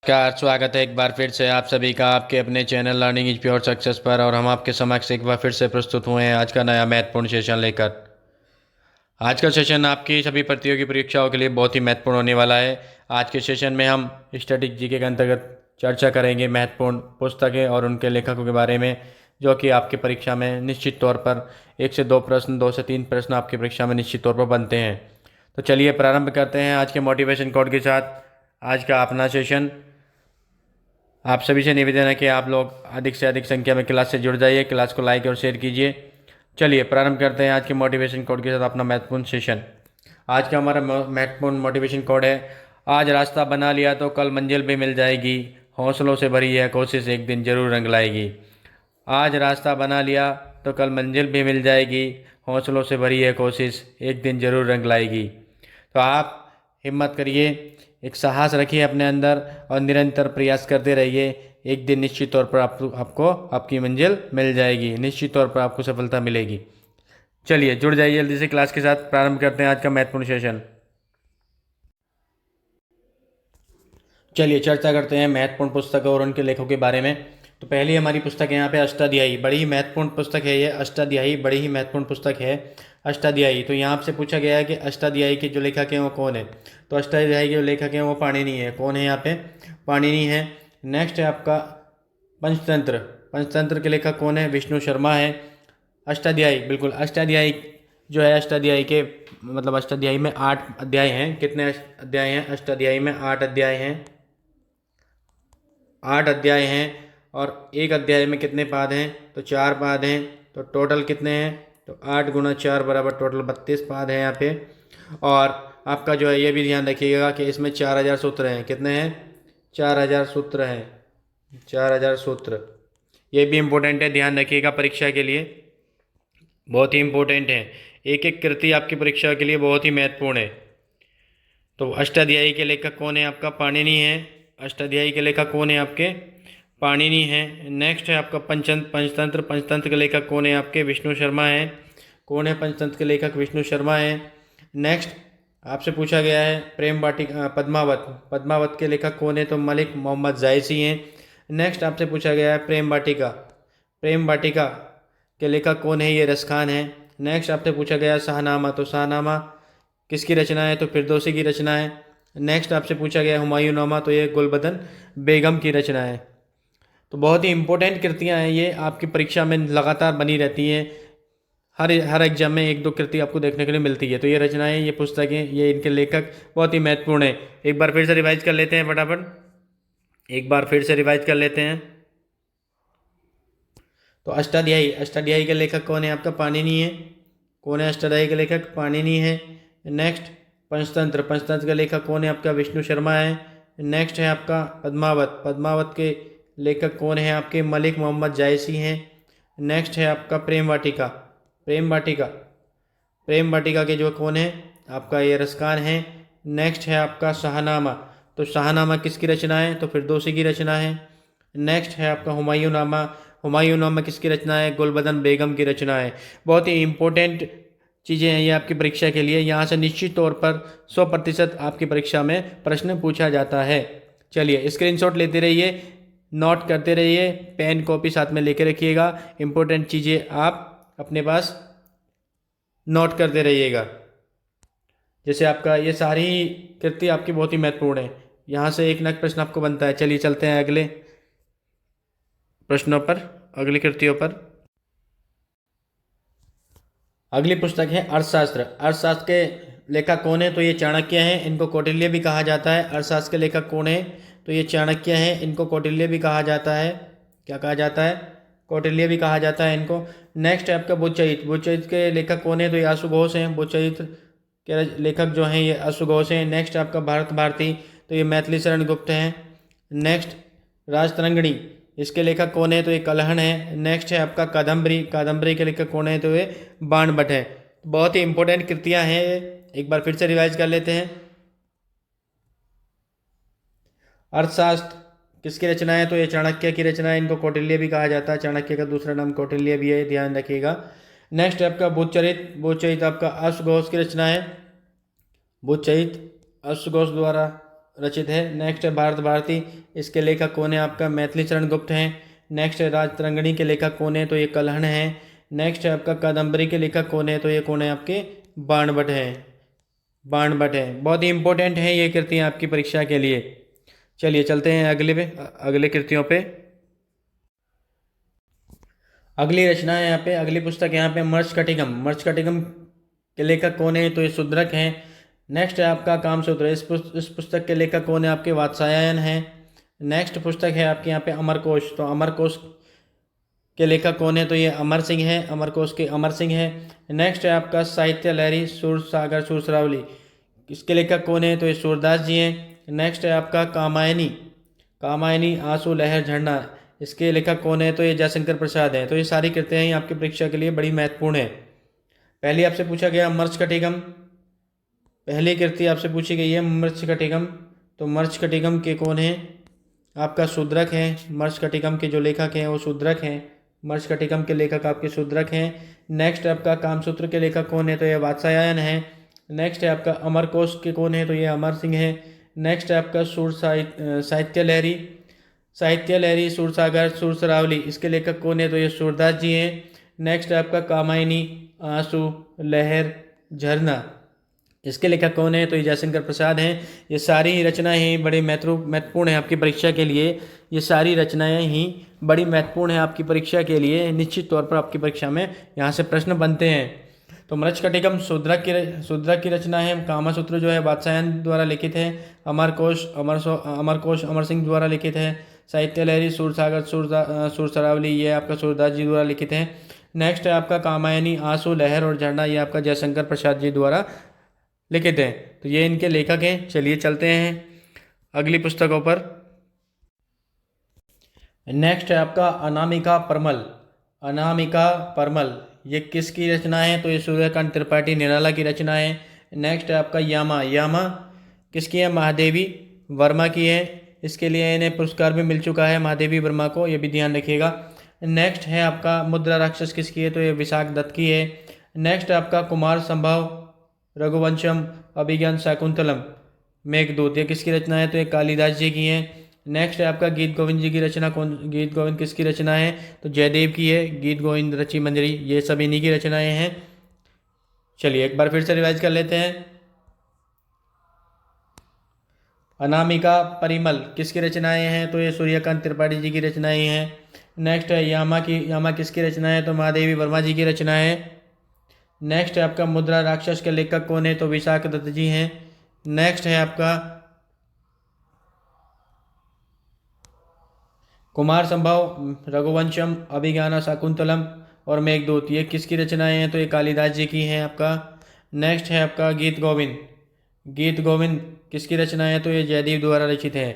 नमस्कार, स्वागत है एक बार फिर से आप सभी का आपके अपने channel learning is pure success पर। और हम आपके समक्ष एक बार फिर से प्रस्तुत हुए हैं आज का नया महत्वपूर्ण सेशन लेकर। आज का सेशन आपकी सभी प्रतियोगी परीक्षाओं के लिए बहुत ही महत्वपूर्ण होने वाला है। आज के सेशन में हम स्टैटिक जीके के अंतर्गत चर्चा करेंगे महत्वपूर्ण पुस्तकें और उनके लेखकों के बारे में, जो कि आपकी परीक्षा में निश्चित तौर पर 1 से 2 प्रश्न, 2 से 3 प्रश्न आपकी परीक्षा में निश्चित तौर पर बनते हैं। तो चलिए प्रारंभ करते हैं आज के मोटिवेशन कोड के साथ आज का अपना सेशन। आप सभी से निवेदन है कि आप लोग अधिक से अधिक संख्या में क्लास से जुड़ जाइए, क्लास को लाइक और शेयर कीजिए। चलिए प्रारंभ करते हैं आज के मोटिवेशन कोड के साथ अपना महत्वपूर्ण सेशन। आज का हमारा महत्वपूर्ण मोटिवेशन कोड है, आज रास्ता बना लिया तो कल मंजिल भी मिल जाएगी, हौसलों से भरी यह कोशिश एक दिन जरूर रंग लाएगी। आज रास्ता बना लिया तो कल मंजिल भी मिल जाएगी, हौसलों से भरी यह कोशिश एक दिन जरूर रंग लाएगी। तो आप हिम्मत करिए, एक साहस रखिए अपने अंदर और निरंतर प्रयास करते रहिए। एक दिन निश्चित तौर पर आपको आपकी मंजिल मिल जाएगी, निश्चित तौर पर आपको सफलता मिलेगी। चलिए जुड़ जाइए जल्दी से क्लास के साथ। प्रारंभ करते हैं आज का महत्वपूर्ण सेशन। चलिए चर्चा करते हैं महत्वपूर्ण पुस्तकों और उनके लेखकों के बारे में। तो पहली हमारी पुस्तक है यहाँ पे अष्टाध्यायी। बड़ी ही महत्वपूर्ण पुस्तक है ये अष्टाध्यायी, बड़ी ही महत्वपूर्ण पुस्तक है अष्टाध्यायी। तो यहाँ आपसे पूछा गया है कि अष्टाध्यायी के जो लेखक हैं वो कौन है। तो अष्टाध्यायी के जो लेखक हैं वो पाणिनि है। कौन है यहाँ पे? पाणिनि है। नेक्स्ट है आपका पंचतंत्र। पंचतंत्र के लेखक कौन है? विष्णु शर्मा है। अष्टाध्यायी, बिल्कुल अष्टाध्यायी जो है, अष्टाध्यायी के मतलब अष्टाध्यायी में 8 अध्याय हैं। कितने अध्याय हैं? अष्टाध्यायी में 8 अध्याय हैं। 8 अध्याय हैं और एक अध्याय में कितने पाद हैं? तो 4 पाद हैं। तो टोटल कितने हैं? तो 8 गुना 4 बराबर टोटल 32 पाद हैं यहाँ पे। और आपका जो है ये भी ध्यान रखिएगा कि इसमें 4000 सूत्र हैं। कितने हैं? 4000 सूत्र हैं। 4000 सूत्र, ये भी इम्पोर्टेंट है, ध्यान रखिएगा परीक्षा के लिए, बहुत ही इम्पोर्टेंट है। एक एक कृति आपकी परीक्षा के लिए बहुत ही महत्वपूर्ण है। तो अष्टाध्यायी के लेखक कौन है? आपका पाणिनि है। अष्टाध्यायी के लेखक कौन है आपके? पाणिनि है। नेक्स्ट है आपका पंचतंत्र। पंचतंत्र के लेखक कौन है आपके? विष्णु शर्मा है। कौन है पंचतंत्र के लेखक? विष्णु शर्मा है। नेक्स्ट आपसे पूछा गया है प्रेम वाटिका पद्मावत। पद्मावत के लेखक कौन है? तो मलिक मोहम्मद जायसी हैं। नेक्स्ट आपसे पूछा गया है प्रेम वाटिका। प्रेम वाटिका के लेखक कौन है? ये रसखान है। नेक्स्ट आपसे पूछा गया है शाहनामा। तो शाहनामा किसकी रचना है? तो फिरदौसी की रचना है। नेक्स्ट आपसे पूछा गया हुमायूं नामा। तो ये गुलबदन बेगम की रचना है। तो बहुत ही इंपॉर्टेंट कृतियाँ हैं ये, आपकी परीक्षा में लगातार बनी रहती हैं। हर एग्जाम में 1-2 कृति आपको देखने के लिए मिलती है। तो ये रचनाएं, ये पुस्तकें, ये इनके लेखक बहुत ही महत्वपूर्ण है। एक बार फिर से रिवाइज कर लेते हैं फटाफट, एक बार फिर से रिवाइज कर लेते हैं। तो अष्टाध्यायी, अष्टाध्यायी के लेखक कौन है आपका? पाणिनि है। कौन है अष्टाध्यायी के लेखक? पाणिनि है। नेक्स्ट पंचतंत्र। पंचतंत्र का लेखक कौन है आपका? विष्णु शर्मा है। नेक्स्ट है आपका पद्मावत। पद्मावत के लेखक कौन है आपके? मलिक मोहम्मद जायसी हैं। नेक्स्ट है आपका प्रेम वाटिका। प्रेम वाटिका, प्रेम वाटिका के जो कौन है आपका? ये रसखान है। नेक्स्ट है आपका शाहनामा। तो शाहनामा किसकी रचना है? तो फिरदौसी की रचना है। नेक्स्ट है आपका हुमायूं नामा। हुमायूं नामा किसकी रचना है? गुलबदन बेगम की रचना है। बहुत ही इंपॉर्टेंट चीज़ें हैं ये आपकी परीक्षा के लिए। यहाँ से निश्चित तौर पर 100% आपकी परीक्षा में प्रश्न पूछा जाता है। चलिए स्क्रीनशॉट लेते रहिए, नोट करते रहिए, पेन कॉपी साथ में लेके रखिएगा। इंपॉर्टेंट चीज़ें आप अपने पास नोट करते रहिएगा। जैसे आपका ये सारी कृति आपकी बहुत ही महत्वपूर्ण है, यहाँ से एक न एक प्रश्न आपको बनता है। चलिए चलते हैं अगले प्रश्नों पर, अगली कृतियों पर। अगली पुस्तक है अर्थशास्त्र। अर्थशास्त्र के लेखक कौन है? तो ये चाणक्य हैं, इनको कौटिल्य भी कहा जाता है। अर्थशास्त्र के लेखक कौन है? तो ये चाणक्य हैं, इनको कौटिल्य भी कहा जाता है। क्या कहा जाता है? कौटिल्य भी कहा जाता है इनको। नेक्स्ट है आपका बुद्धचरित्र। बुद्धचरित्र के लेखक कौन है? तो ये आशुघोष हैं। बुद्धचरित्र के लेखक जो हैं ये आशुघोष हैं। नेक्स्ट आपका भारत भारती। तो ये मैथिली शरण गुप्त हैं। नेक्स्ट राजतरंगिणी, इसके लेखक कौन है? तो ये कलहण है। नेक्स्ट है आपका कादम्बरी। कादम्बरी के लेखक कौन है? तो ये बाणभट्ट है। बहुत ही इंपॉर्टेंट कृतियां हैं, एक बार फिर से रिवाइज कर लेते हैं। अर्थशास्त्र किसकी रचना है? तो ये चाणक्य की रचना है, इनको कौटिल्य भी कहा जाता है। चाणक्य का दूसरा नाम कौटिल्य भी है, ध्यान रखिएगा। नेक्स्ट है आपका बुद्धचरित्र। बुद्धचरित्र आपका अश्वघोष की रचना है। बुद्धचरित्र अश्वघोष द्वारा रचित है। नेक्स्ट है भारत भारती, इसके लेखक कौन है? आपका मैथिली चरण गुप्त हैं। नेक्स्ट है राजतरंगिणी के लेखक कौन है? तो ये कल्हण है। नेक्स्ट है आपका कादम्बरी के लेखक कौन है? तो ये कौन है? आपके बाणभट्ट है। बाणभट्ट है। बहुत ही इंपॉर्टेंट है ये कृतियाँ आपकी परीक्षा के लिए। चलिए चलते हैं अगले कृतियों पे। अगली रचना है यहाँ पे, अगली पुस्तक यहाँ पे मर्मस्फटिकम। मर्मस्फटिकम के लेखक कौन है? तो ये शूद्रक हैं। नेक्स्ट है आपका कामसूत्र। इस पुस्तक के लेखक कौन है? आपके वात्स्यायन हैं। नेक्स्ट पुस्तक है आपके यहाँ पे अमरकोश। तो अमरकोश के लेखक कौन है? तो ये अमर सिंह है। अमरकोश के अमर सिंह है। नेक्स्ट है आपका साहित्य लहरी सूरसागर सूरसरावली, इसके लेखक कौन है? तो ये सूरदास जी हैं। नेक्स्ट है आपका कामायनी। कामायनी आंसू लहर झरना, इसके लेखक कौन है? तो ये जयशंकर प्रसाद हैं। तो ये सारी कृतियाँ ही आपकी परीक्षा के लिए बड़ी महत्वपूर्ण है। पहले आपसे पूछा गया मर्मस्फटिकम, पहली कृति आपसे पूछी गई है मर्मस्फटिकम। तो मर्मस्फटिकम के कौन है? आपका शूद्रक हैं। मर्मस्फटिकम के जो लेखक हैं वो शूद्रक हैं। मर्मस्फटिकम के लेखक आपके शूद्रक हैं। नेक्स्ट आपका कामसूत्र के लेखक कौन है? तो ये वात्स्यायन है। नेक्स्ट है आपका अमरकोश के कौन है? तो ये अमर सिंह है। नेक्स्ट है आपका साहित्य लहरी, साहित्य लहरी सूरसागर सूरसरावली, इसके लेखक कौन है? तो ये सूरदास जी हैं। नेक्स्ट है आपका कामायनी आंसू लहर झरना, इसके लेखक कौन है? तो ये जयशंकर प्रसाद हैं। ये सारी ही रचनाएं ही बड़ी महत्वपूर्ण है आपकी परीक्षा के लिए। ये सारी रचनाएं ही बड़ी महत्वपूर्ण है आपकी परीक्षा के लिए। निश्चित तौर पर आपकी परीक्षा में यहाँ से प्रश्न बनते हैं। तो मृच्छकटिकम शूद्रक की रचना है। कामसूत्र जो है वात्स्यायन द्वारा लिखित है। अमरकोश अमर सिंह द्वारा लिखित है। साहित्य लहरी सूरसागर सूरसरावली ये आपका सूरदास जी द्वारा लिखित है। नेक्स्ट है आपका कामायनी आंसू लहर और झरना, ये आपका जयशंकर प्रसाद जी द्वारा लिखित हैं। तो ये इनके लेखक हैं। चलिए चलते हैं अगली पुस्तकों पर। नेक्स्ट है आपका अनामिका परमल। अनामिका परमल ये किसकी रचना है? तो ये सूर्यकांत त्रिपाठी निराला की रचना है। नेक्स्ट है आपका यामा। यामा किसकी है? महादेवी वर्मा की है। इसके लिए इन्हें पुरस्कार भी मिल चुका है महादेवी वर्मा को, ये भी ध्यान रखिएगा। नेक्स्ट है आपका मुद्रा राक्षस किसकी है? तो ये विशाख दत्त की है। नेक्स्ट है आपका कुमार संभव रघुवंशम अभिज्ञान शाकुंतलम मेघदूत, ये किसकी रचना है? तो ये कालिदास जी की है। नेक्स्ट है आपका गीत गोविंद जी की रचना। गीत गोविंद किसकी रचना है? तो जयदेव की है। गीत गोविंद रची मंजरी ये सब इन्हीं की रचनाएं हैं। चलिए एक बार फिर से रिवाइज कर लेते हैं। अनामिका परिमल किसकी रचनाएं हैं? तो ये सूर्यकांत त्रिपाठी जी की रचनाएं हैं। नेक्स्ट है यामा किसकी रचना है? तो महादेवी वर्मा जी की रचना है। नेक्स्ट है आपका मुद्रा राक्षस के लेखक कौन है? तो विशाख दत्त जी हैं। नेक्स्ट है आपका कुमार संभव रघुवंशम अभिज्ञान शाकुंतलम और मेघदूत ये किसकी रचनाएं हैं? तो ये कालिदास जी की हैं आपका। नेक्स्ट है आपका गीत गोविंद। गीत गोविंद किसकी रचना है? तो ये जयदेव द्वारा रचित है।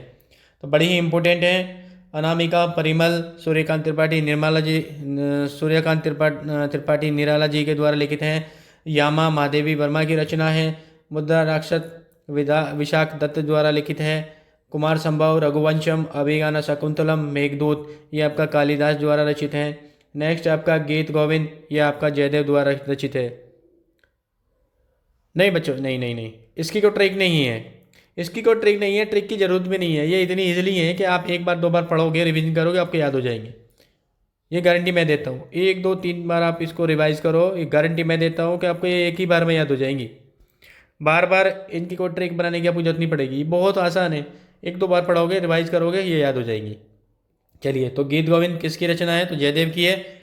तो बड़ी ही इंपॉर्टेंट है। अनामिका परिमल सूर्यकांत त्रिपाठी निराला जी के द्वारा लिखित हैं। यामा महादेवी वर्मा की रचना है। मुद्रा राक्षस विशाख दत्त द्वारा लिखित है। कुमार संभव रघुवंशम अभिज्ञान शाकुंतलम मेघदूत ये आपका कालिदास द्वारा रचित है। नेक्स्ट आपका गीत गोविंद ये आपका जयदेव द्वारा रचित है। नहीं बच्चों, नहीं, इसकी कोई ट्रिक नहीं है। इसकी कोई ट्रिक नहीं है, ट्रिक की जरूरत भी नहीं है। ये इतनी इजीली है कि आप एक बार दो बार पढ़ोगे रिवीजन करोगे आपको याद हो जाएंगे। ये गारंटी मैं देता हूँ। एक दो तीन बार आप इसको रिवाइज करो, ये गारंटी मैं देता हूँ कि आपको ये एक ही बार में याद हो जाएंगी। बार बार इनकी कोई ट्रिक बनाने की आपको जरूरत नहीं पड़ेगी। ये बहुत आसान है, एक दो बार पढ़ोगे रिवाइज करोगे ये याद हो जाएंगी। चलिए तो गीत गोविंद किसकी रचना है? तो जयदेव की है।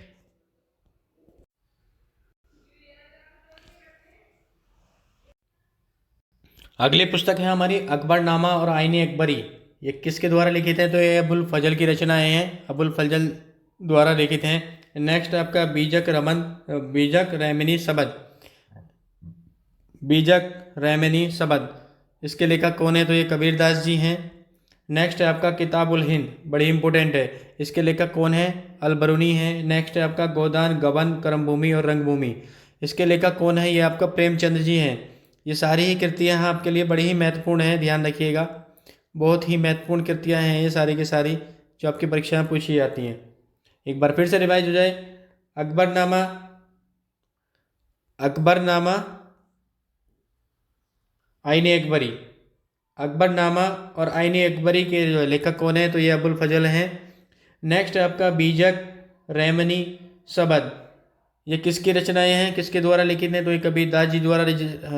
अगली पुस्तक है हमारी अकबरनामा और आईने अकबरी, ये किसके द्वारा लिखित है? तो ये अबुल फजल की रचनाएं हैं, अबुल फजल द्वारा लिखित हैं। नेक्स्ट आपका बीजक रैमिनी सबद। बीजक रैमिनी सबद इसके लेखक कौन है? तो ये कबीरदास जी हैं। नेक्स्ट है आपका किताबुल हिंद, बड़ी इंपॉर्टेंट है, इसके लेखक कौन है? अलबरूनी हैं। नेक्स्ट है आपका गोदान गबन कर्मभूमि और रंगभूमि, इसके लेखक कौन है? ये आपका प्रेमचंद्र जी हैं। ये सारी ही कृतियाँ आपके लिए बड़ी ही महत्वपूर्ण हैं, ध्यान रखिएगा। बहुत ही महत्वपूर्ण कृतियाँ हैं ये सारी की सारी जो आपकी परीक्षा में पूछी जाती हैं। एक बार फिर से रिवाइज हो जाए। अकबरनामा, अकबरनामा, आईने अकबरी। अकबरनामा और आईने अकबरी के जो लेखक कौन है, तो ये अबुल फजल हैं। नेक्स्ट है आपका बीजक रेमनी सबद, ये किसकी रचनाएं हैं, किसके द्वारा लिखित हैं, तो ये कबीरदास जी द्वारा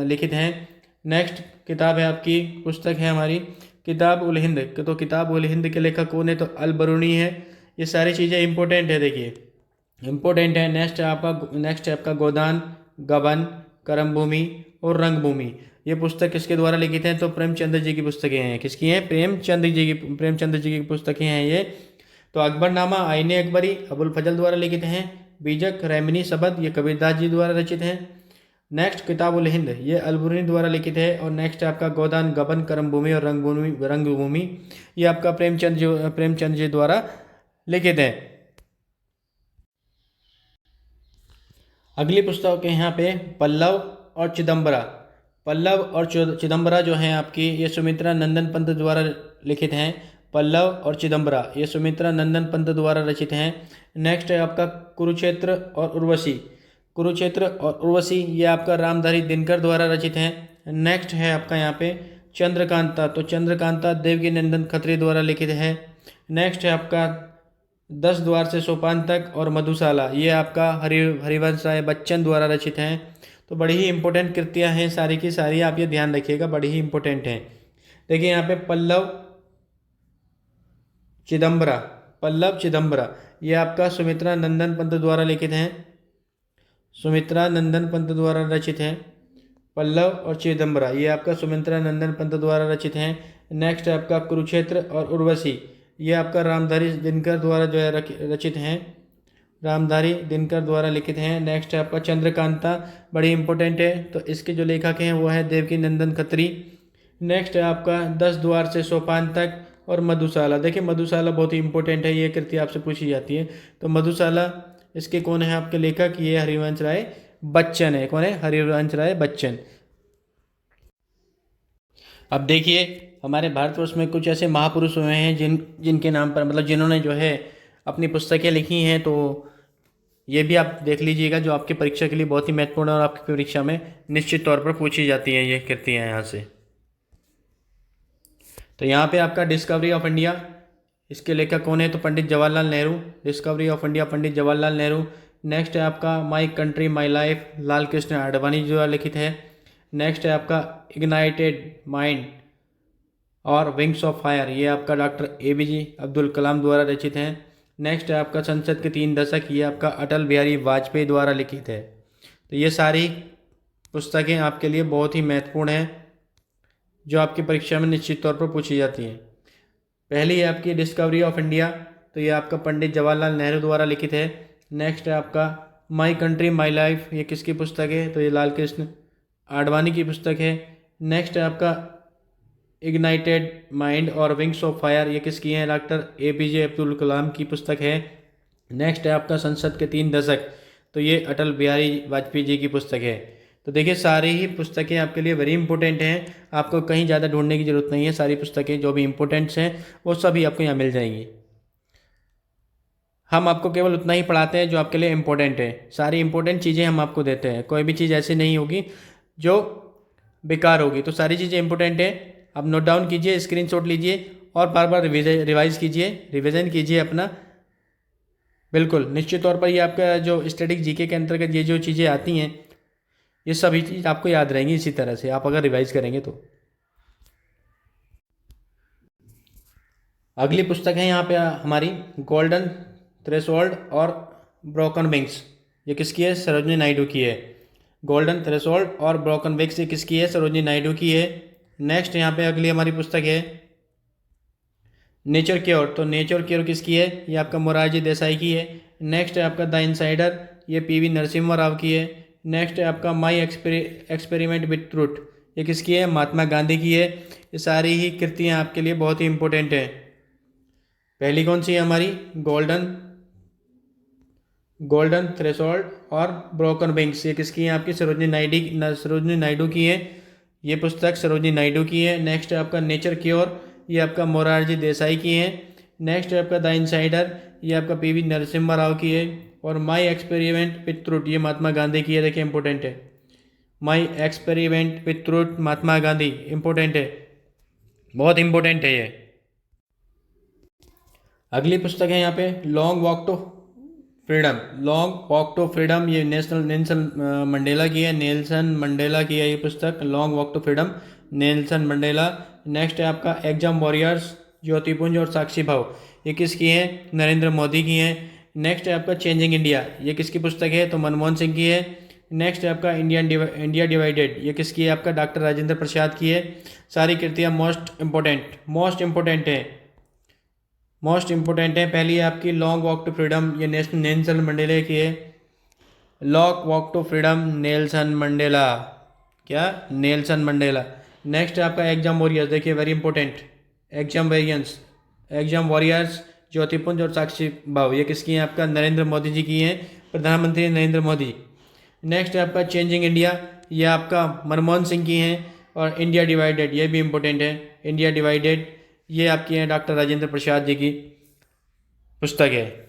लिखित हैं। नेक्स्ट किताब है आपकी, पुस्तक है हमारी किताब उल हिंद, तो किताब उल हिंद के लेखक कौन है, तो अल बरूनी है। ये सारी चीज़ें इंपॉर्टेंट है, देखिए इंपॉर्टेंट है। नेक्स्ट है आपका गोदान, गबन, करम भूमि और रंगभूमि। ये पुस्तक किसके द्वारा लिखित हैं, तो प्रेमचंद्र जी की पुस्तकें हैं। किसकी हैं, प्रेमचंद्र जी की पुस्तकें हैं ये। तो अकबरनामा आईने अकबरी अबुल फजल द्वारा लिखित हैं। बीजक रेमनी सबद ये कबीरदास जी द्वारा रचित हैं। नेक्स्ट किताब उल हिंद ये अलबरूनी द्वारा लिखित है। और नेक्स्ट है आपका गोदान, गबन, करम भूमि और रंगभूमि ये आपका प्रेमचंद जी द्वारा लिखित है। अगली पुस्तक है यहाँ पे पल्लव और चिदम्बरा। पल्लव और चिदम्बरा जो हैं आपकी, ये सुमित्रा नंदन पंत द्वारा लिखित हैं। पल्लव और चिदम्बरा ये सुमित्रा नंदन पंत द्वारा रचित हैं। नेक्स्ट है आपका कुरुक्षेत्र और उर्वशी। कुरुक्षेत्र और उर्वशी ये आपका रामधारी दिनकर द्वारा रचित हैं। नेक्स्ट है आपका यहाँ पे चंद्रकांता, तो चंद्रकांता देवकी नंदन खत्री द्वारा लिखित है। नेक्स्ट है आपका 10 द्वार से सोपान तक और मधुशाला, ये आपका हरिवंश राय बच्चन द्वारा रचित हैं। तो बड़ी ही इंपॉर्टेंट कृतियाँ हैं सारी की सारी, आप ये ध्यान रखिएगा, बड़ी ही इंपॉर्टेंट हैं। देखिए यहाँ पे पल्लव चिदम्बरा ये आपका सुमित्रा नंदन पंत द्वारा लिखित हैं। सुमित्रा नंदन पंत द्वारा रचित हैं। पल्लव और चिदम्बरा ये आपका सुमित्रा नंदन पंत द्वारा रचित हैं। नेक्स्ट है आपका कुरुक्षेत्र और उर्वशी ये आपका रामधारी दिनकर द्वारा जो है रचित हैं, रामधारी दिनकर द्वारा लिखित हैं। नेक्स्ट है आपका चंद्रकांता, बड़ी इंपॉर्टेंट है, तो इसके जो लेखक हैं वो है देवकी नंदन खत्री। नेक्स्ट है आपका 10 द्वार से सोपान तक और मधुशाला। देखिए मधुशाला बहुत ही इंपॉर्टेंट है, ये कृति आपसे पूछी जाती है। तो मधुशाला इसके कौन है आपके लेखक, ये हरिवंश राय बच्चन है। कौन है, हरिवंश राय बच्चन। अब देखिए हमारे भारतवर्ष में कुछ ऐसे महापुरुष हुए हैं जिनके नाम पर मतलब जिन्होंने जो है अपनी पुस्तकें लिखी हैं, तो ये भी आप देख लीजिएगा, जो आपकी परीक्षा के लिए बहुत ही महत्वपूर्ण है और आपकी परीक्षा में निश्चित तौर पर पूछी जाती हैं ये कृतियाँ यहाँ से। तो यहाँ पे आपका डिस्कवरी ऑफ इंडिया, इसके लेखक कौन है, तो Pandit Jawaharlal Nehru. Discovery of India Pandit Jawaharlal Nehru. Next है आपका my country my life, Lal Krishna Advani जो लिखित है। नेक्स्ट है आपका इग्नाइटेड माइंड और विंग्स ऑफ फायर, ये आपका डॉक्टर APJ अब्दुल कलाम द्वारा रचित हैं। नेक्स्ट है आपका संसद के 3 दशक, ये आपका अटल बिहारी वाजपेयी द्वारा लिखित है। तो ये सारी पुस्तकें आपके लिए बहुत ही महत्वपूर्ण हैं, जो आपकी परीक्षा में निश्चित तौर पर पूछी जाती हैं। पहली है आपकी डिस्कवरी ऑफ इंडिया, तो ये आपका पंडित जवाहरलाल नेहरू द्वारा लिखित है। नेक्स्ट है आपका माई कंट्री माई लाइफ, ये किसकी पुस्तक है, तो ये लाल कृष्ण आडवाणी की पुस्तक है। नेक्स्ट है आपका इग्नाइटेड माइंड और विंग्स ऑफ फायर, ये किसकी हैं, डॉक्टर APJ अब्दुल कलाम की पुस्तक है। नेक्स्ट है आपका संसद के 3 दशक, तो ये अटल बिहारी वाजपेयी जी की पुस्तक है। तो देखिए सारी ही पुस्तकें आपके लिए वेरी इंपॉर्टेंट हैं, आपको कहीं ज़्यादा ढूंढने की ज़रूरत नहीं है। सारी पुस्तकें जो भी इंपॉर्टेंट्स हैं वो सभी आपको यहाँ मिल जाएंगी। हम आपको केवल उतना ही पढ़ाते हैं जो आपके लिए इम्पोर्टेंट है। सारी इंपॉर्टेंट चीज़ें हम आपको देते हैं, कोई भी चीज़ ऐसी नहीं होगी जो बेकार होगी। तो सारी चीज़ें इंपॉर्टेंट है, आप नोट डाउन कीजिए, स्क्रीनशॉट लीजिए और बार बार रिवाइज कीजिए, रिवीजन कीजिए अपना। बिल्कुल निश्चित तौर पर ये आपका जो स्टैटिक जीके के अंतर्गत ये जो चीज़ें आती हैं, ये सभी चीज़ आपको याद रहेंगी इसी तरह से, आप अगर रिवाइज करेंगे तो। अगली पुस्तक है यहाँ पे हमारी गोल्डन थ्रेशोल्ड और ब्रोकन विंग्स, ये किसकी है, सरोजिनी नायडू की है। गोल्डन थ्रेशोल्ड और ब्रोकन विंग्स ये किसकी है, सरोजिनी नायडू की है। नेक्स्ट यहाँ पे अगली हमारी पुस्तक है नेचर क्योर, तो नेचर क्योर किसकी है, ये आपका मोरारजी देसाई की है। नेक्स्ट है आपका द इनसाइडर, ये PV नरसिम्हा राव की है। नेक्स्ट है आपका माई एक्सपेरिमेंट विथ ट्रूथ, ये किसकी है, महात्मा गांधी की है। ये सारी ही कृतियाँ आपके लिए बहुत ही इंपॉर्टेंट है। पहली कौन सी है हमारी, गोल्डन थ्रेशोल्ड और ब्रोकन विंग्स, ये किसकी है आपकी, सरोजिनी नायडू की है। ये पुस्तक सरोजिनी नायडू की है। नेक्स्ट है आपका नेचर क्योर, ये आपका मोरारजी देसाई की है। नेक्स्ट है आपका द इनसाइडर, ये आपका PV नरसिम्हा राव की है। और माई एक्सपेरिमेंट विथ ट्रूथ, ये महात्मा गांधी की है। देखिए इंपॉर्टेंट है, my experiment with truth Mahatma Gandhi, important है। बहुत इंपॉर्टेंट है ये। अगली पुस्तक है यहाँ पे long walk to freedom. Long walk to freedom, ये नेल्सन मंडेला की है। नेल्सन मंडेला की है ये पुस्तक, long walk to freedom, Nelson Mandela. Next है आपका एग्जाम वॉरियर्स, ज्योतिपुंज और साक्षी भाव, ये किसकी है? नरेंद्र मोदी की है। नेक्स्ट है आपका चेंजिंग इंडिया, ये किसकी पुस्तक है? तो मनमोहन सिंह की है। नेक्स्ट है आपका इंडिया डिवाइडेड, ये किसकी है? आपका डॉक्टर राजेंद्र प्रसाद की है। सारी कृतियाँ मोस्ट इम्पोर्टेंट है, मोस्ट इम्पोर्टेंट है। पहली है आपकी लॉन्ग वॉक टू फ्रीडम, ये नेल्सन मंडेला की है। Long walk to freedom, Nelson Mandela, क्या? Nelson Mandela. नेक्स्ट है आपका एग्जाम वॉरियर्स, देखिए very important, exam warriors, Jyotipunj और साक्षी भाव, ये किसकी है? आपका नरेंद्र मोदी जी की है, प्रधानमंत्री नरेंद्र मोदी। नेक्स्ट है आपका चेंजिंग इंडिया, ये आपका मनमोहन सिंह की है। और इंडिया डिवाइडेड, ये भी इम्पोर्टेंट है, इंडिया डिवाइडेड, ये आपकी है डॉक्टर राजेंद्र प्रसाद जी की पुस्तक है।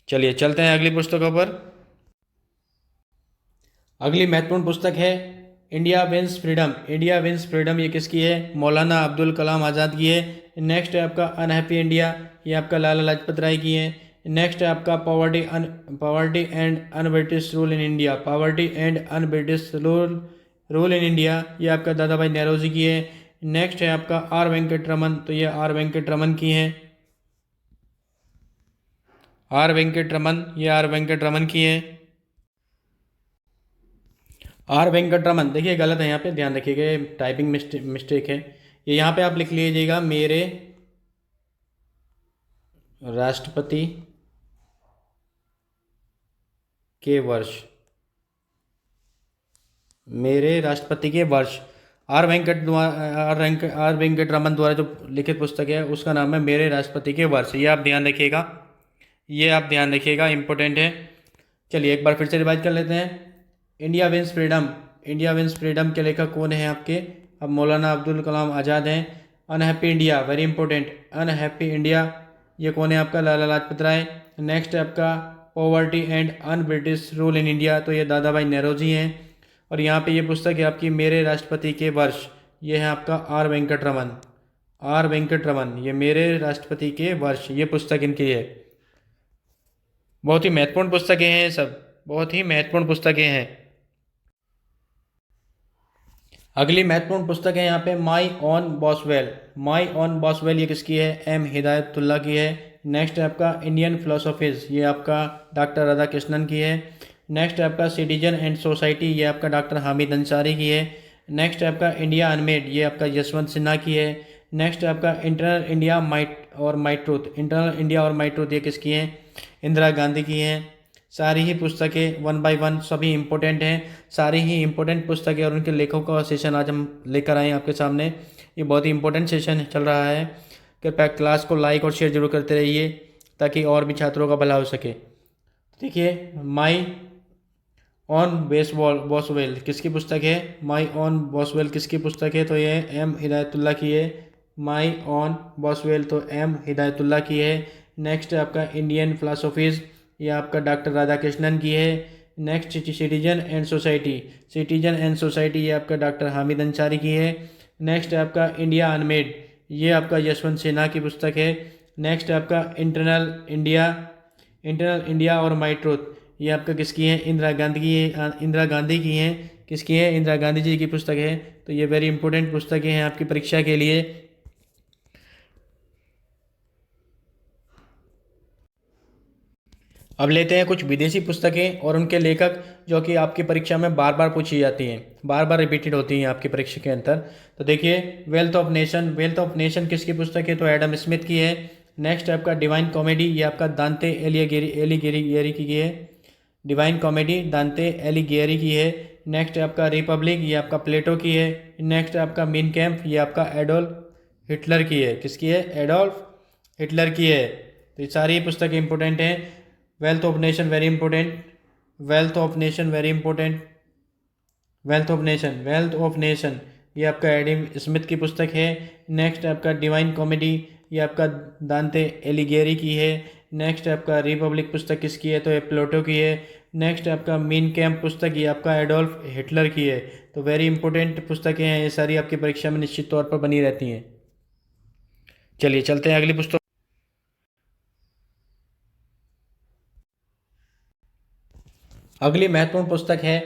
चलिए चलते हैं अगली पुस्तकों पर। अगली महत्वपूर्ण पुस्तक है India wins freedom. India wins freedom, ये किसकी है? मौलाना अब्दुल कलाम आज़ाद की है। नेक्स्ट है आपका अनहैप्पी इंडिया, ये आपका लाला लाजपत राय की है। नेक्स्ट है आपका poverty and un British rule in India, poverty and un British rule in India, ये आपका दादा भाई नेहरू की है। नेक्स्ट है आपका आर वेंकट रमन, तो ये आर वेंकट रमन की है, आर वेंकट रमन, ये आर वेंकट रमन की है। आर वेंकट रमन, देखिए गलत है यहाँ पे, ध्यान रखिएगा, टाइपिंग मिस्टेक है। ये यहाँ पे आप लिख लीजिएगा मेरे राष्ट्रपति के वर्ष, मेरे राष्ट्रपति के वर्ष। आर वेंकट रमन द्वारा जो लिखित पुस्तक है उसका नाम है मेरे राष्ट्रपति के वर्ष, ये आप ध्यान रखिएगा, ये आप ध्यान रखिएगा, इंपॉर्टेंट है। चलिए एक बार फिर से रिवाइज कर लेते हैं। India wins freedom, India wins freedom के लेखक कौन है आपके? अब मौलाना अब्दुल कलाम आज़ाद हैं। Unhappy India, very important, unhappy India, ये कौन है आपका? लाला लाजपत राय। नेक्स्ट है आपका poverty and un British rule in India, तो ये दादा भाई नेहरू जी हैं। और यहाँ पे ये पुस्तक है आपकी मेरे राष्ट्रपति के वर्ष, ये है आपका आर वेंकट रमन, आर वेंकट रमन, ये मेरे राष्ट्रपति के वर्ष, ये पुस्तक इनकी है। बहुत ही महत्वपूर्ण पुस्तकें हैं सब, बहुत ही महत्वपूर्ण पुस्तकें हैं। अगली महत्वपूर्ण पुस्तक है यहाँ पे my own Boswell, my own Boswell, ये किसकी है? एम हिदायतुल्ला की है। नेक्स्ट है आपका इंडियन फिलोसॉफीज, ये आपका डॉक्टर राधा कृष्णन की है। नेक्स्ट है आपका सिटीजन एंड सोसाइटी, ये आपका डॉक्टर हामिद अंसारी की है। नेक्स्ट है आपका इंडिया अनमेड, ये आपका यशवंत सिन्हा की है। नेक्स्ट है आपका internal India my truth, internal India और माई ट्रूथ, ये किसकी है? इंदिरा गांधी की हैं। सारी ही पुस्तकें वन बाय वन सभी इम्पोर्टेंट हैं, सारी ही इम्पोर्टेंट पुस्तकें और उनके लेखकों का सेशन आज हम लेकर आए हैं आपके सामने। ये बहुत ही इम्पोर्टेंट सेशन चल रहा है, कृपया क्लास को लाइक और शेयर जरूर करते रहिए ताकि और भी छात्रों का भला हो सके। देखिए माई ऑन बॉसवेल किसकी पुस्तक है? माई ऑन बॉसवेल किसकी पुस्तक है? तो ये एम हिदायतुल्ला की है। माई ऑन बॉसवेल तो एम हिदायतुल्ला की है। नेक्स्ट है आपका इंडियन फिलासफीज़, ये आपका डॉक्टर राधा कृष्णन की है। Next citizen and society, citizen and society, ये आपका डॉक्टर हामिद अंसारी की है। नेक्स्ट है आपका इंडिया अनमेड, ये आपका यशवंत सिन्हा की पुस्तक है। नेक्स्ट है आपका इंटरनल इंडिया और माई ट्रूथ, ये आपका किसकी है? इंदिरा गांधी की है, इंदिरा गांधी की है। किसकी है? इंदिरा गांधी जी की पुस्तक है। तो ये वेरी इंपॉर्टेंट पुस्तकें हैं आपकी परीक्षा के लिए। अब लेते हैं कुछ विदेशी पुस्तकें और उनके लेखक जो कि आपकी परीक्षा में बार बार पूछी जाती हैं, बार बार रिपीटेड होती हैं आपकी परीक्षा के अंदर। तो देखिए wealth of nation, wealth of nation किसकी पुस्तक है? तो एडम स्मिथ की है। नेक्स्ट है आपका डिवाइन कॉमेडी, ये आपका दांते एलिगेरी की है। डिवाइन कॉमेडी दांते एलिगेरी की है। नेक्स्ट है आपका रिपब्लिक, ये आपका प्लेटो की है। नेक्स्ट है आपका मीन कैम्प, ये आपका एडोल्फ हिटलर की है। किसकी है? एडोल्फ हिटलर की है। तो ये सारी पुस्तकें इंपॉर्टेंट हैं। Wealth of nation very important, wealth of nation very important, wealth of nation ये आपका एडम स्मिथ की पुस्तक है। नेक्स्ट आपका डिवाइन कॉमेडी, ये आपका दांते एलिगेरी की है। नेक्स्ट आपका रिपब्लिक पुस्तक किसकी है? तो ये प्लेटो की है। नेक्स्ट आपका मीन कैम्प पुस्तक, ये आपका एडोल्फ हिटलर की है। तो वेरी इंपॉर्टेंट पुस्तकें हैं ये सारी, आपकी परीक्षा में निश्चित तौर पर बनी रहती हैं। चलिए चलते हैं अगली पुस्तक। अगली महत्वपूर्ण पुस्तक है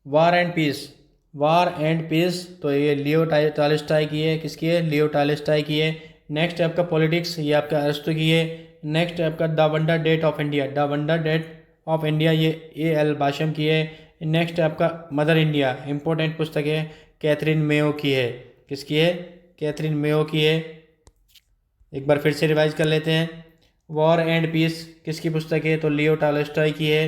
war and peace. War and peace, तो ये लियो टॉल्स्टॉय की है। किसकी है? लियो टॉल्स्टॉय की है। नेक्स्ट है आपका पॉलिटिक्स, ये आपका अरिस्टो की है। नेक्स्ट है आपका the wonder that of India, the wonder that of India, ये ए.एल. बाशम की है। नेक्स्ट है आपका मदर इंडिया, इंपॉर्टेंट पुस्तक है, कैथरीन मेयो की है। किसकी है? कैथरीन मेयो की है। एक बार फिर से रिवाइज कर लेते हैं। वॉर एंड पीस किसकी पुस्तक है? तो लियो टॉल्स्टॉय की है।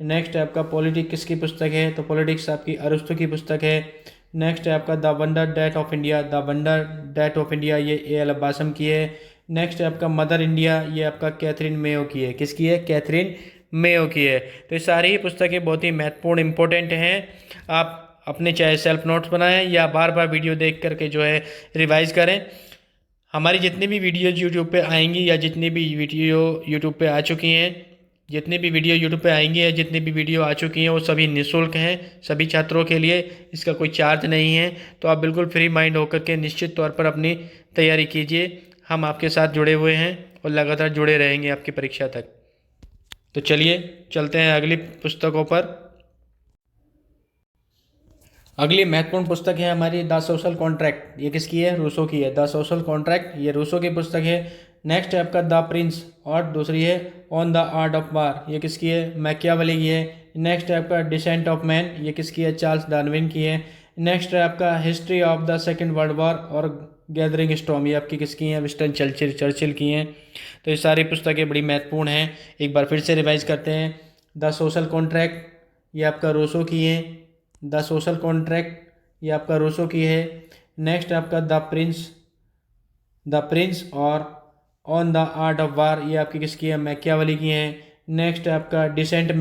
नेक्स्ट है आपका पॉलिटिक्स किसकी पुस्तक है? तो पॉलिटिक्स आपकी अरिस्टो की पुस्तक है। नेक्स्ट है आपका the wonder that of India, the wonder that of India, ये ए.एल. बासम की है। नेक्स्ट है आपका मदर इंडिया, ये आपका कैथरीन मेयो की है। किसकी है? कैथरीन मेयो की है। तो ये सारी ही पुस्तकें बहुत ही महत्वपूर्ण इंपॉर्टेंट हैं। आप अपने चाहे सेल्फ नोट्स बनाएं या बार बार वीडियो देख करके जो है रिवाइज करें। हमारी जितनी भी वीडियोज यूट्यूब पे आएंगी या जितनी भी वीडियो यूट्यूब पे आ चुकी हैं, जितनी भी वीडियो यूट्यूब पे आएंगी या जितनी भी वीडियो आ चुकी हैं, वो सभी निःशुल्क हैं सभी छात्रों के लिए। इसका कोई चार्ज नहीं है। तो आप बिल्कुल फ्री माइंड होकर के निश्चित तौर पर अपनी तैयारी कीजिए। हम आपके साथ जुड़े हुए हैं और लगातार जुड़े रहेंगे आपकी परीक्षा तक। तो चलिए चलते हैं अगली पुस्तकों पर। अगली महत्वपूर्ण पुस्तक है हमारी द सोशल कॉन्ट्रैक्ट। ये किसकी है? रूसो की है। द सोशल कॉन्ट्रैक्ट, ये रूसो की पुस्तक है। नेक्स्ट है आपका द प्रिंस, और दूसरी है on the art of war, ये किसकी है? मैकियावेली की है। नेक्स्ट है आपका डिसेंट ऑफ मैन, ये किसकी है? चार्ल्स डार्विन की है। नेक्स्ट है आपका history of the second world war और गैदरिंग स्टॉर्म, ये आपकी किसकी हैं? विंस्टन चर्चिल की हैं। तो ये सारी पुस्तकें बड़ी महत्वपूर्ण हैं। एक बार फिर से रिवाइज करते हैं। द सोशल कॉन्ट्रैक्ट, ये आपका रूसो की है। द सोशल कॉन्ट्रैक्ट, ये आपका रूसो की है। नेक्स्ट आपका द प्रिंस और on the art of war, ये आपकी किसकी है? मैकियावेली की है। नेक्स्ट आपका डिसेंट ऑफ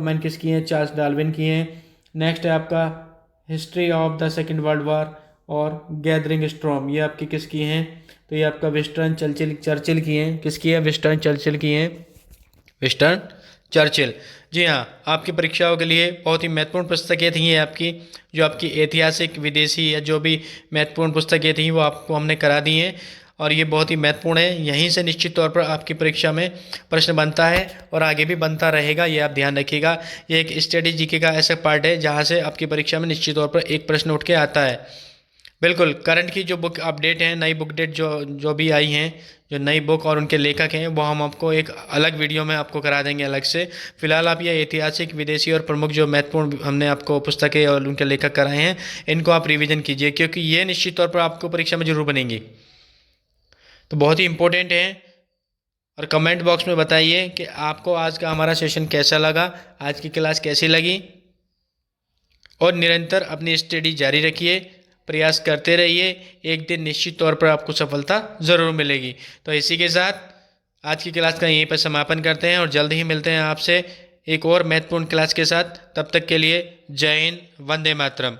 मैन किसकी है? चार्ल्स डार्विन की है। नेक्स्ट है आपका history of the second world war और गैदरिंग स्टॉर्म, ये आपकी किसकी हैं? तो ये आपका विंस्टन चर्चिल की हैं। किसकी है? विंस्टन चर्चिल की हैं। Winston Churchill. जी हाँ, आपकी परीक्षाओं के लिए बहुत ही महत्वपूर्ण पुस्तकें थी ये आपकी, जो आपकी ऐतिहासिक, विदेशी या जो भी महत्वपूर्ण पुस्तकें थी वो आपको हमने करा दी हैं। और ये बहुत ही महत्वपूर्ण है। यहीं से निश्चित तौर पर आपकी परीक्षा में प्रश्न बनता है और आगे भी बनता रहेगा, ये आप ध्यान रखिएगा। ये एक स्टडी जीके का ऐसा पार्ट है जहाँ से आपकी परीक्षा में निश्चित तौर पर एक प्रश्न उठ के आता है। बिल्कुल करंट की जो बुक अपडेट है, नई बुक डेट जो भी आई हैं, जो नई बुक और उनके लेखक हैं, वो हम आपको एक अलग वीडियो में आपको करा देंगे अलग से। फिलहाल आप ये ऐतिहासिक, विदेशी और प्रमुख जो महत्वपूर्ण हमने आपको पुस्तकें और उनके लेखक कराए हैं, इनको आप रिवीजन कीजिए, क्योंकि ये निश्चित तौर पर आपको परीक्षा में जरूर बनेंगी। तो बहुत ही इंपॉर्टेंट है। और कमेंट बॉक्स में बताइए कि आपको आज का हमारा सेशन कैसा लगा, आज की क्लास कैसी लगी। और निरंतर अपनी स्टडी जारी रखिए, प्रयास करते रहिए। एक दिन निश्चित तौर पर आपको सफलता ज़रूर मिलेगी। तो इसी के साथ आज की क्लास का यहीं पर समापन करते हैं और जल्द ही मिलते हैं आपसे एक और महत्वपूर्ण क्लास के साथ। तब तक के लिए जय हिंद, वंदे मातरम।